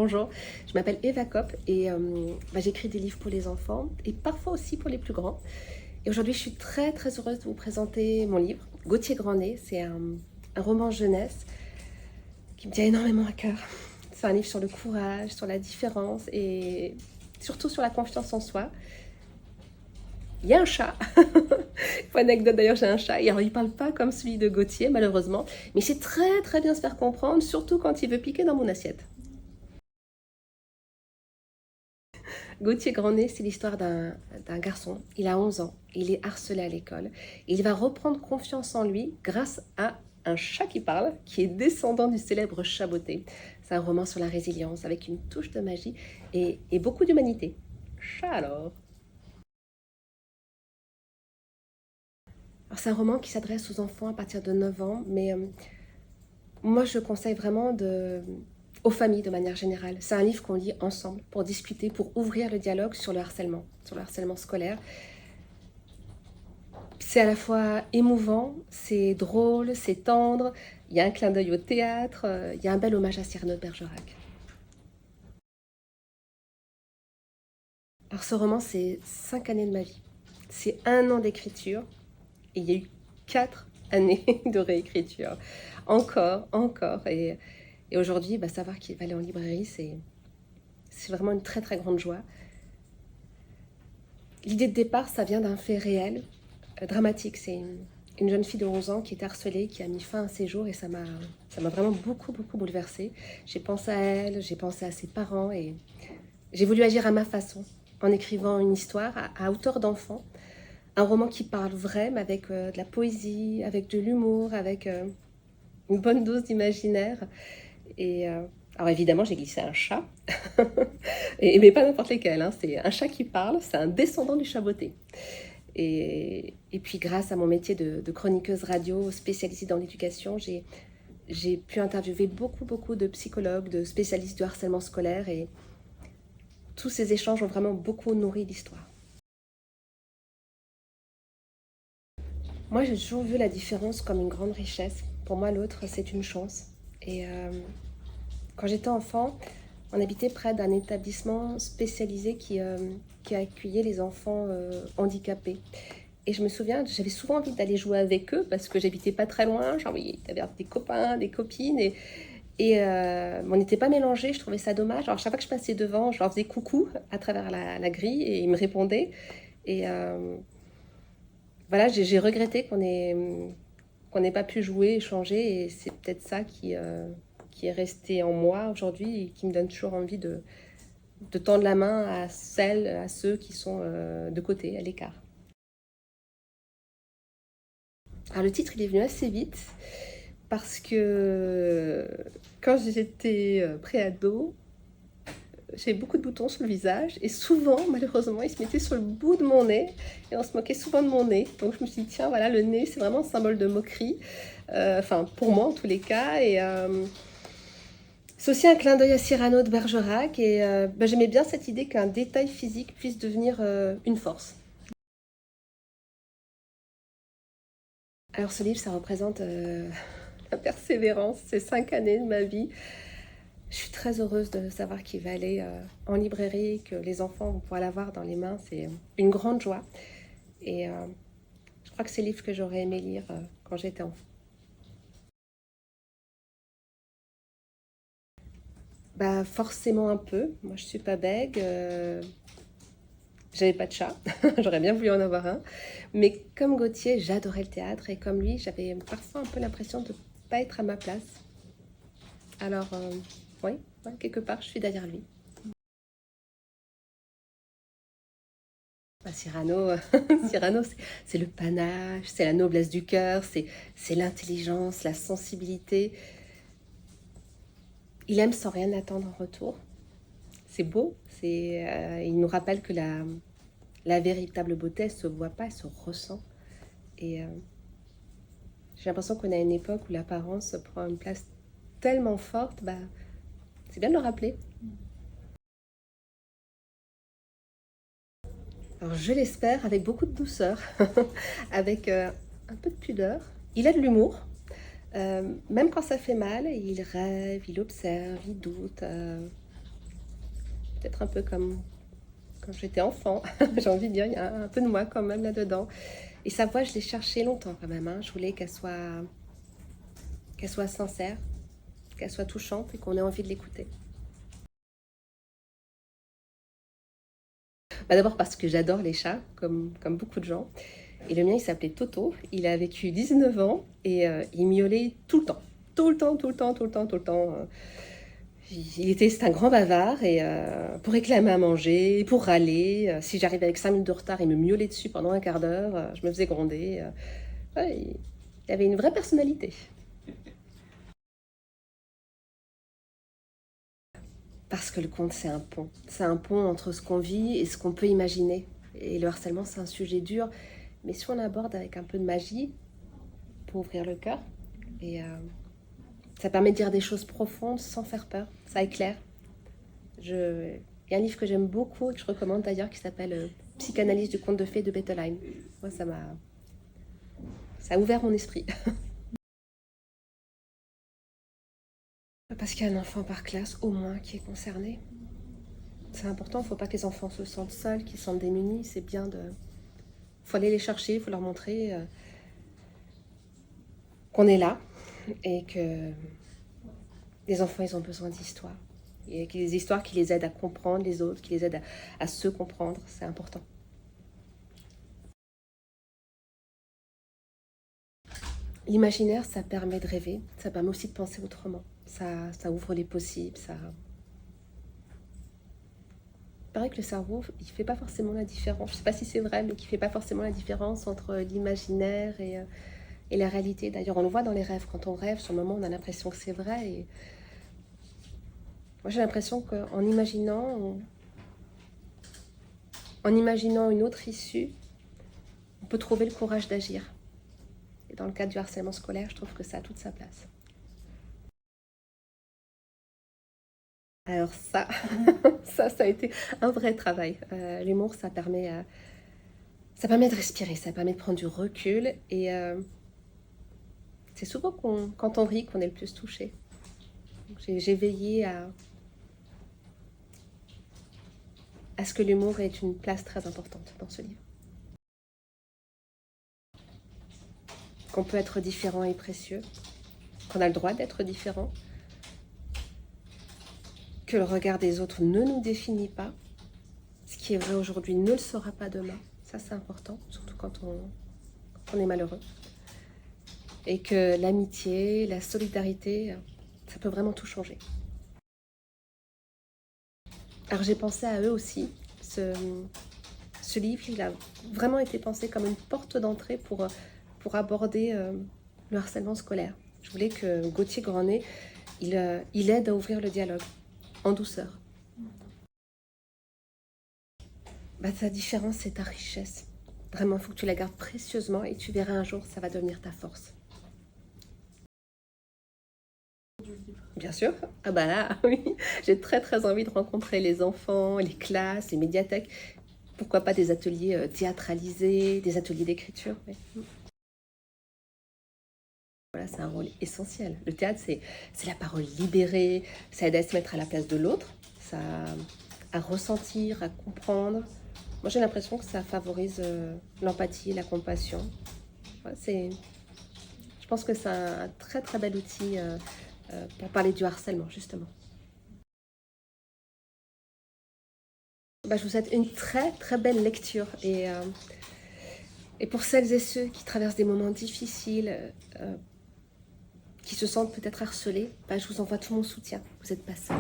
bonjour. Je m'appelle Eva Kopp et j'écris des livres pour les enfants et parfois aussi pour les plus grands. Et aujourd'hui, je suis très heureuse de vous présenter mon livre, Gauthier Grandnet. C'est un roman jeunesse qui me tient énormément à cœur. C'est un livre sur le courage, sur la différence et surtout sur la confiance en soi. Il y a un chat. Pour anecdote d'ailleurs, j'ai un chat. Et alors, il parle pas comme celui de Gauthier, malheureusement. Mais il sait très bien se faire comprendre, surtout quand il veut piquer dans mon assiette. Gauthier Grandnet, c'est l'histoire d'un garçon. Il a 11 ans. Il est harcelé à l'école. Il va reprendre confiance en lui grâce à un chat qui parle, qui est descendant du célèbre Chaboté. C'est un roman sur la résilience avec une touche de magie et beaucoup d'humanité. Chat alors. Alors, c'est un roman qui s'adresse aux enfants à partir de 9 ans, mais moi je conseille vraiment aux familles de manière générale. C'est un livre qu'on lit ensemble pour discuter, pour ouvrir le dialogue sur le harcèlement scolaire. C'est à la fois émouvant, c'est drôle, c'est tendre, il y a un clin d'œil au théâtre, il y a un bel hommage à Cyrano de Bergerac. Alors ce roman, c'est 5 années de ma vie. C'est 1 an d'écriture et il y a eu 4 années de réécriture. Encore. Et aujourd'hui, savoir qu'il va aller en librairie, c'est vraiment une très grande joie. L'idée de départ, ça vient d'un fait réel, dramatique. C'est une jeune fille de 11 ans qui est harcelée, qui a mis fin à ses jours et ça m'a vraiment beaucoup bouleversée. J'ai pensé à elle, j'ai pensé à ses parents et j'ai voulu agir à ma façon en écrivant une histoire à hauteur d'enfant. Un roman qui parle vrai, mais avec de la poésie, avec de l'humour, avec une bonne dose d'imaginaire. Et alors évidemment, j'ai glissé un chat, mais pas n'importe lequel. Hein. C'est un chat qui parle, c'est un descendant du Chaboté. Et puis grâce à mon métier de chroniqueuse radio spécialisée dans l'éducation, j'ai pu interviewer beaucoup de psychologues, de spécialistes du harcèlement scolaire et tous ces échanges ont vraiment beaucoup nourri l'histoire. Moi, j'ai toujours vu la différence comme une grande richesse. Pour moi, l'autre, c'est une chance. Et quand j'étais enfant, on habitait près d'un établissement spécialisé qui accueillait les enfants handicapés. Et je me souviens, j'avais souvent envie d'aller jouer avec eux parce que j'habitais pas très loin. Genre, oui, il y avait des copains, des copines. Et on n'était pas mélangés, je trouvais ça dommage. Alors, chaque fois que je passais devant, je leur faisais coucou à travers la grille et ils me répondaient. Et voilà, j'ai regretté qu'on n'ait pas pu jouer, échanger. Et c'est peut-être ça qui est resté en moi aujourd'hui et qui me donne toujours envie de tendre la main à ceux qui sont de côté, à l'écart. Alors le titre, il est venu assez vite parce que quand j'étais pré-ado, j'avais beaucoup de boutons sur le visage et souvent, malheureusement, ils se mettaient sur le bout de mon nez et on se moquait souvent de mon nez. Donc je me suis dit, tiens, voilà, le nez, c'est vraiment un symbole de moquerie, enfin pour moi en tous les cas. Et c'est aussi un clin d'œil à Cyrano de Bergerac et j'aimais bien cette idée qu'un détail physique puisse devenir une force. Alors ce livre, ça représente la persévérance, ces 5 années de ma vie. Je suis très heureuse de savoir qu'il va aller en librairie, que les enfants vont pouvoir l'avoir dans les mains. C'est une grande joie. Et je crois que c'est le livre que j'aurais aimé lire quand j'étais enfant. Forcément un peu. Moi, je suis pas bègue. J'avais pas de chat. J'aurais bien voulu en avoir un. Mais comme Gauthier, j'adorais le théâtre. Et comme lui, j'avais parfois un peu l'impression de ne pas être à ma place. Alors, oui, quelque part, je suis derrière lui. Cyrano, Cyrano c'est le panache, c'est la noblesse du cœur, c'est l'intelligence, la sensibilité. Il aime sans rien attendre en retour. C'est beau, il nous rappelle que la véritable beauté, elle se voit pas, elle se ressent. Et j'ai l'impression qu'on a une époque où l'apparence prend une place tellement forte, c'est bien de le rappeler. Alors je l'espère avec beaucoup de douceur, avec un peu de pudeur. Il a de l'humour, même quand ça fait mal, il rêve, il observe, il doute. peut-être un peu comme quand j'étais enfant. J'ai envie de dire, il y a un peu de moi quand même là-dedans. Et sa voix, je l'ai cherchée longtemps quand même, hein. Je voulais qu'elle soit sincère, qu'elle soit touchante et qu'on ait envie de l'écouter. Bah, d'abord parce que j'adore les chats, comme beaucoup de gens. Et le mien, il s'appelait Toto. Il a vécu 19 ans et il miaulait tout le temps. Tout le temps, tout le temps, tout le temps, tout le temps. C'est un grand bavard et pour réclamer à manger, pour râler. Si j'arrivais avec 5 minutes de retard, il me miaulait dessus pendant un quart d'heure. Je me faisais gronder. Ouais, il avait une vraie personnalité. Parce que le conte, c'est un pont. C'est un pont entre ce qu'on vit et ce qu'on peut imaginer. Et le harcèlement, c'est un sujet dur. Mais si on aborde avec un peu de magie, pour ouvrir le cœur, et ça permet de dire des choses profondes sans faire peur. Ça éclaire. Il y a un livre que j'aime beaucoup et que je recommande d'ailleurs qui s'appelle Psychanalyse du conte de fées de Bettelheim. Moi, ça a ouvert mon esprit. Parce qu'il y a un enfant par classe, au moins, qui est concerné. C'est important, il ne faut pas que les enfants se sentent seuls, qu'ils se sentent démunis. C'est bien de... Il faut aller les chercher, il faut leur montrer qu'on est là et que les enfants, ils ont besoin d'histoires. Et des histoires qui les aident à comprendre les autres, qui les aident à se comprendre, c'est important. L'imaginaire, ça permet de rêver, ça permet aussi de penser autrement. Ça ouvre les possibles, ça... Il paraît que le cerveau, il fait pas forcément la différence. Je sais pas si c'est vrai, mais qu'il fait pas forcément la différence entre l'imaginaire et la réalité. D'ailleurs, on le voit dans les rêves. Quand on rêve, sur le moment, on a l'impression que c'est vrai. Et moi, j'ai l'impression qu'en en imaginant une autre issue, on peut trouver le courage d'agir. Et dans le cadre du harcèlement scolaire, je trouve que ça a toute sa place. Alors ça, ça a été un vrai travail. L'humour, ça permet de respirer, ça permet de prendre du recul. Et c'est souvent quand on rit qu'on est le plus touché. J'ai veillé à ce que l'humour ait une place très importante dans ce livre. Qu'on peut être différent et précieux, qu'on a le droit d'être différent, que le regard des autres ne nous définit pas. Ce qui est vrai aujourd'hui ne le sera pas demain. Ça, c'est important, surtout quand on est malheureux. Et que l'amitié, la solidarité, ça peut vraiment tout changer. Alors j'ai pensé à eux aussi. Ce livre, il a vraiment été pensé comme une porte d'entrée pour aborder le harcèlement scolaire. Je voulais que Gauthier Granet, il aide à ouvrir le dialogue, en douceur. Bah, ta différence, c'est ta richesse. Vraiment, il faut que tu la gardes précieusement et tu verras un jour, ça va devenir ta force. Bien sûr. Ah bah là, oui. J'ai très très envie de rencontrer les enfants, les classes, les médiathèques. Pourquoi pas des ateliers théâtralisés, des ateliers d'écriture. Ouais. Voilà, c'est un rôle essentiel. Le théâtre, c'est la parole libérée, ça aide à se mettre à la place de l'autre, ça à ressentir, à comprendre. Moi, j'ai l'impression que ça favorise l'empathie, la compassion. Ouais, je pense que c'est un très très bel outil pour parler du harcèlement, justement. Bah, je vous souhaite une très très belle lecture et pour celles et ceux qui traversent des moments difficiles, qui se sentent peut-être harcelés, bah, je vous envoie tout mon soutien. Vous n'êtes pas seuls.